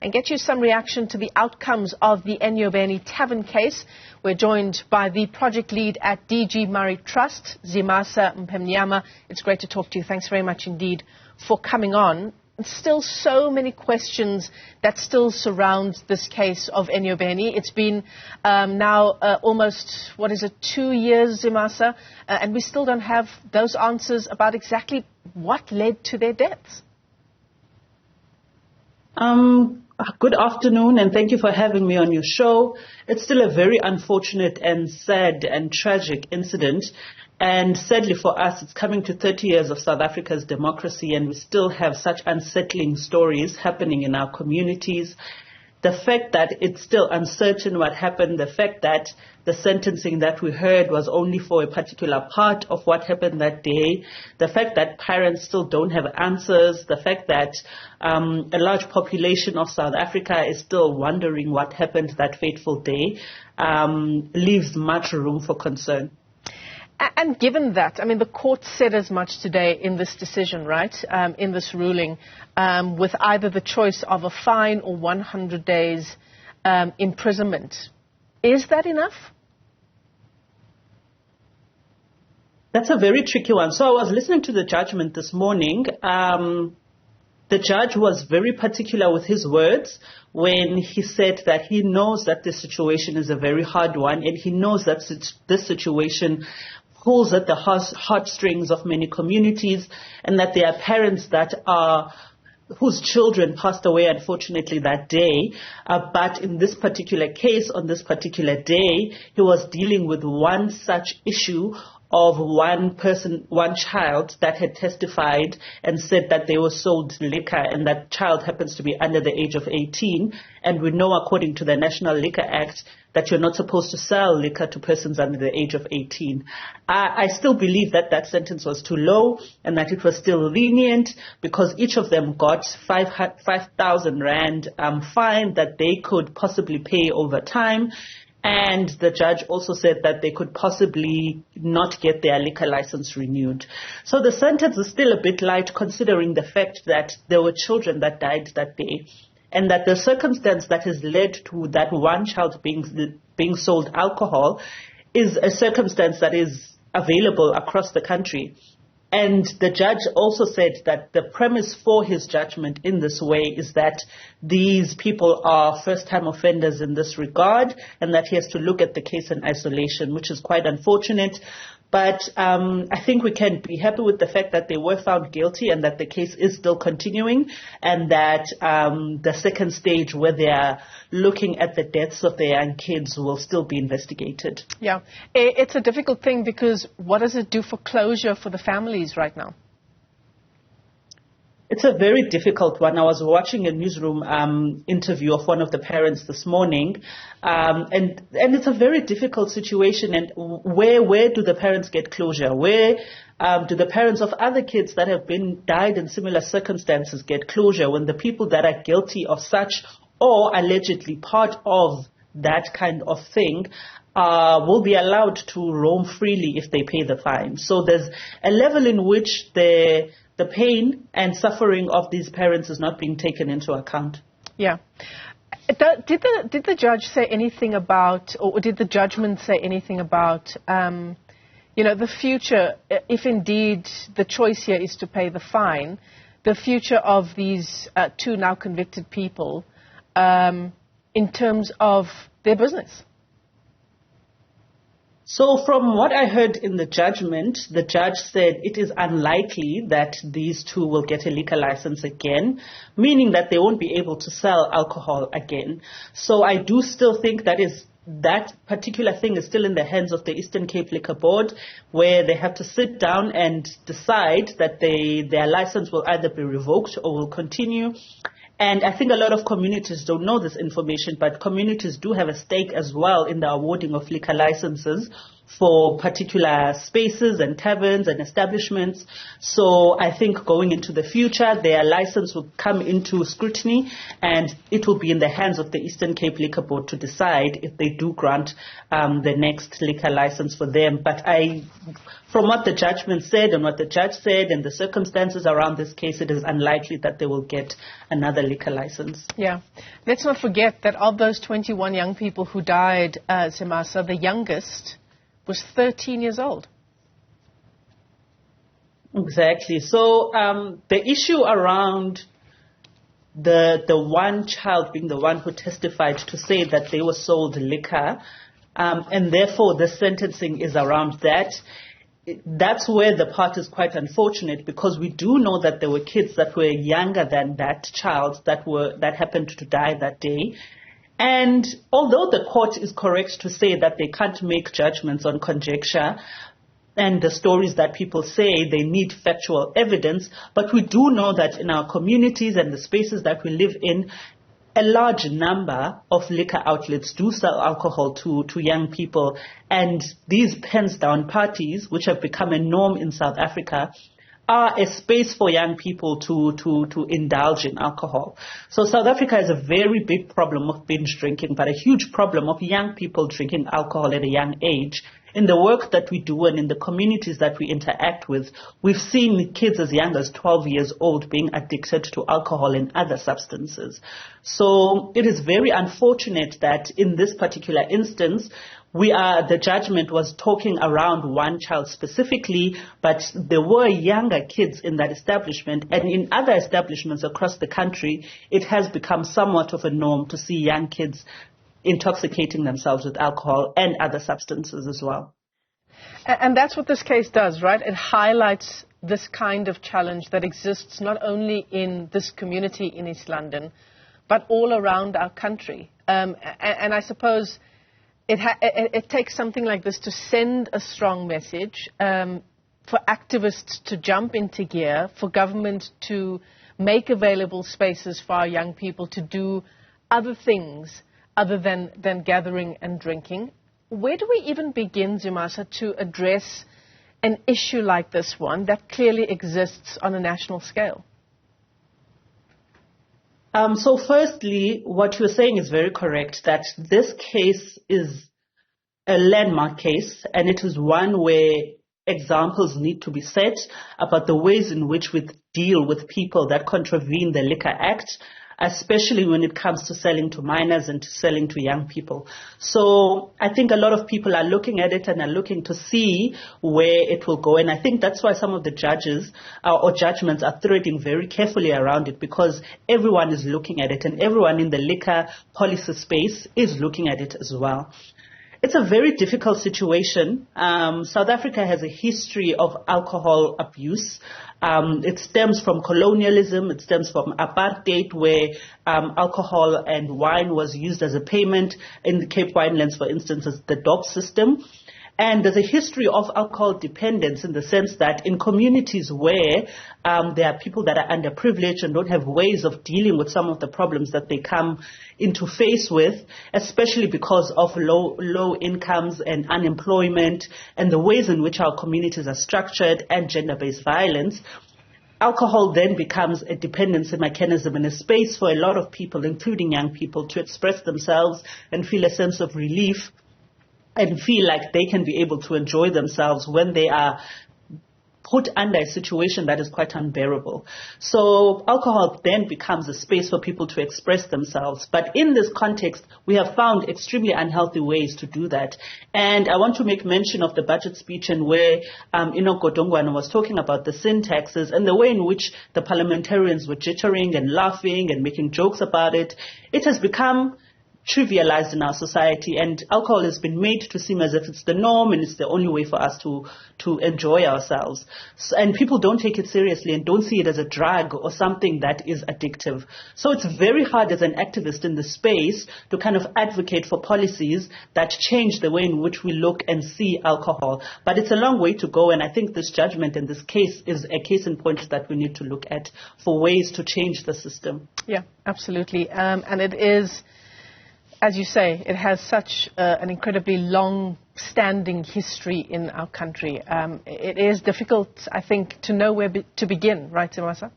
and get you some reaction to the outcomes of the Enyobeni Tavern case. We're joined by the project lead at DG Murray Trust, Zimasa Mpemnyama. It's great to talk to you. Thanks very much indeed for coming on. Still so many questions that still surround this case of Enyobeni. It's been now almost, 2 years, Zimasa, and we still don't have those answers about exactly what led to their deaths. Good afternoon, and thank you for having me on your show. It's still a very unfortunate and sad and tragic incident. And sadly for us, it's coming to 30 years of South Africa's democracy, and we still have such unsettling stories happening in our communities. The fact that it's still uncertain what happened, the fact that the sentencing that we heard was only for a particular part of what happened that day, the fact that parents still don't have answers, the fact that a large population of South Africa is still wondering what happened that fateful day, leaves much room for concern. And given that, I mean, the court said as much today in this decision, right, in this ruling, with either the choice of a fine or 100 days imprisonment. Is that enough? That's a very tricky one. So I was listening to the judgment this morning. The judge was very particular with his words when he said that he knows that this situation is a very hard one, and he knows that this situation pulls at the heartstrings of many communities, and that there are parents whose children passed away, unfortunately, that day. But in this particular case, on this particular day, he was dealing with one such issue of one child that had testified and said that they were sold liquor, and that child happens to be under the age of 18. And we know, according to the National Liquor Act, that you're not supposed to sell liquor to persons under the age of 18. I still believe that that sentence was too low and that it was still lenient, because each of them got 5,000 Rand fine that they could possibly pay over time. And the judge also said that they could possibly not get their liquor license renewed. So the sentence is still a bit light, considering the fact that there were children that died that day, and that the circumstance that has led to that one child being sold alcohol is a circumstance that is available across the country. And the judge also said that the premise for his judgment in this way is that these people are first-time offenders in this regard, and that he has to look at the case in isolation, which is quite unfortunate. But I think we can be happy with the fact that they were found guilty and that the case is still continuing, and that the second stage, where they are looking at the deaths of their young kids, will still be investigated. Yeah, it's a difficult thing, because what does it do for closure for the families right now? It's a very difficult one. I was watching a newsroom interview of one of the parents this morning, and it's a very difficult situation. And where do the parents get closure? Where do the parents of other kids that have died in similar circumstances get closure, when the people that are guilty of such or allegedly part of that kind of thing will be allowed to roam freely if they pay the fine? So there's a level in which the pain and suffering of these parents is not being taken into account. Yeah. Did the judge say anything about, or did the judgment say anything about, the future, if indeed the choice here is to pay the fine, the future of these two now convicted people in terms of their business? So from what I heard in the judgment, the judge said it is unlikely that these two will get a liquor license again, meaning that they won't be able to sell alcohol again. So I do still think that particular thing is still in the hands of the Eastern Cape Liquor Board, where they have to sit down and decide that their license will either be revoked or will continue. And I think a lot of communities don't know this information, but communities do have a stake as well in the awarding of liquor licenses, for particular spaces and taverns and establishments. So I think going into the future, their license will come into scrutiny, and it will be in the hands of the Eastern Cape Liquor Board to decide if they do grant the next liquor license for them. But from what the judgment said and what the judge said and the circumstances around this case, it is unlikely that they will get another liquor license. Yeah. Let's not forget that of those 21 young people who died, Zimasa, the youngest was 13 years old. Exactly. So the issue around the one child being the one who testified to say that they were sold liquor, and therefore the sentencing is around that. That's where the part is quite unfortunate, because we do know that there were kids that were younger than that child that happened to die that day. And although the court is correct to say that they can't make judgments on conjecture and the stories that people say, they need factual evidence, but we do know that in our communities and the spaces that we live in, a large number of liquor outlets do sell alcohol to young people. And these pens down parties, which have become a norm in South Africa, are a space for young people to indulge in alcohol. So South Africa has a very big problem of binge drinking, but a huge problem of young people drinking alcohol at a young age. In the work that we do and in the communities that we interact with, we've seen kids as young as 12 years old being addicted to alcohol and other substances. So it is very unfortunate that in this particular instance, the judgment was talking around one child specifically, but there were younger kids in that establishment, and in other establishments across the country, it has become somewhat of a norm to see young kids intoxicating themselves with alcohol and other substances as well. And that's what this case does, right? It highlights this kind of challenge that exists not only in this community in East London, but all around our country. And I suppose it takes something like this to send a strong message, for activists to jump into gear, for government to make available spaces for our young people to do other things other than gathering and drinking. Where do we even begin, Zimasa, to address an issue like this one that clearly exists on a national scale? So firstly, what you're saying is very correct, that this case is a landmark case, and it is one where examples need to be set about the ways in which we deal with people that contravene the Liquor Act, especially when it comes to selling to minors and to selling to young people. So I think a lot of people are looking at it and are looking to see where it will go. And I think that's why some of the judges or judgments are threading very carefully around it, because everyone is looking at it and everyone in the liquor policy space is looking at it as well. It's a very difficult situation. South Africa has a history of alcohol abuse. It stems from colonialism. It stems from apartheid, where alcohol and wine was used as a payment. In the Cape Winelands, for instance, as the DOP system. And there's a history of alcohol dependence in the sense that in communities where there are people that are underprivileged and don't have ways of dealing with some of the problems that they come into face with, especially because of low incomes and unemployment and the ways in which our communities are structured and gender-based violence, alcohol then becomes a dependency mechanism and a space for a lot of people, including young people, to express themselves and feel a sense of relief and feel like they can be able to enjoy themselves when they are put under a situation that is quite unbearable. So alcohol then becomes a space for people to express themselves. But in this context, we have found extremely unhealthy ways to do that. And I want to make mention of the budget speech and where Godongwana was talking about the sin taxes and the way in which the parliamentarians were jittering and laughing and making jokes about it. It has become trivialized in our society, and alcohol has been made to seem as if it's the norm and it's the only way for us to enjoy ourselves. And people don't take it seriously and don't see it as a drug or something that is addictive. So it's very hard as an activist in the space to kind of advocate for policies that change the way in which we look and see alcohol. But it's a long way to go, and I think this judgment in this case is a case in point that we need to look at for ways to change the system. Yeah, absolutely. And it is, as you say, it has such an incredibly long long-standing history in our country. It is difficult, I think, to know where to begin, right, Zimasa?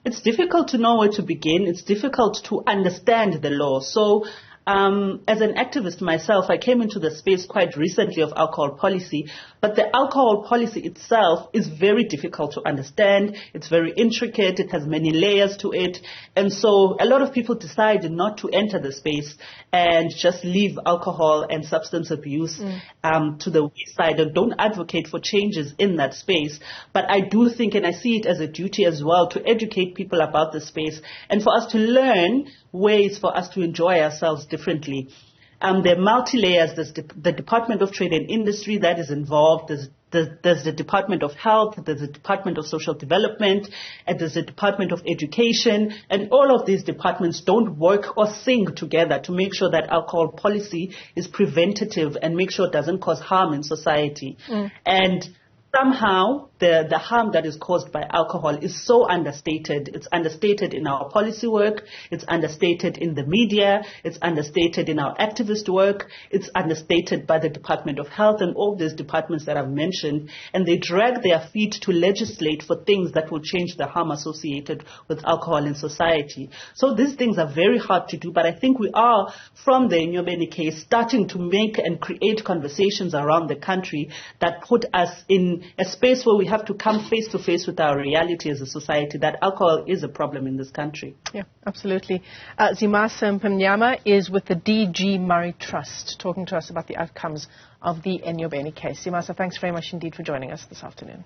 It's difficult to know where to begin. It's difficult to understand the law. So as an activist myself, I came into the space quite recently of alcohol policy, but the alcohol policy itself is very difficult to understand. It's very intricate. It has many layers to it. And so a lot of people decide not to enter the space and just leave alcohol and substance abuse to the wayside and don't advocate for changes in that space. But I do think, and I see it as a duty as well, to educate people about the space and for us to learn ways for us to enjoy ourselves differently. There are multi-layers. There's the Department of Trade and Industry that is involved. There's the Department of Health. There's the Department of Social Development. And there's the Department of Education. And all of these departments don't work or sing together to make sure that alcohol policy is preventative and make sure it doesn't cause harm in society. And somehow the harm that is caused by alcohol is so understated. It's understated in our policy work. It's understated in the media. It's understated in our activist work. It's understated by the Department of Health and all these departments that I've mentioned. And they drag their feet to legislate for things that will change the harm associated with alcohol in society. So these things are very hard to do, but I think we are, from the Enyobeni case, starting to make and create conversations around the country that put us in a space where we have to come face to face with our reality as a society, that alcohol is a problem in this country. Yeah, absolutely. Zimasa Mpemnyama is with the DG Murray Trust, talking to us about the outcomes of the Enyobeni case. Zimasa, thanks very much indeed for joining us this afternoon.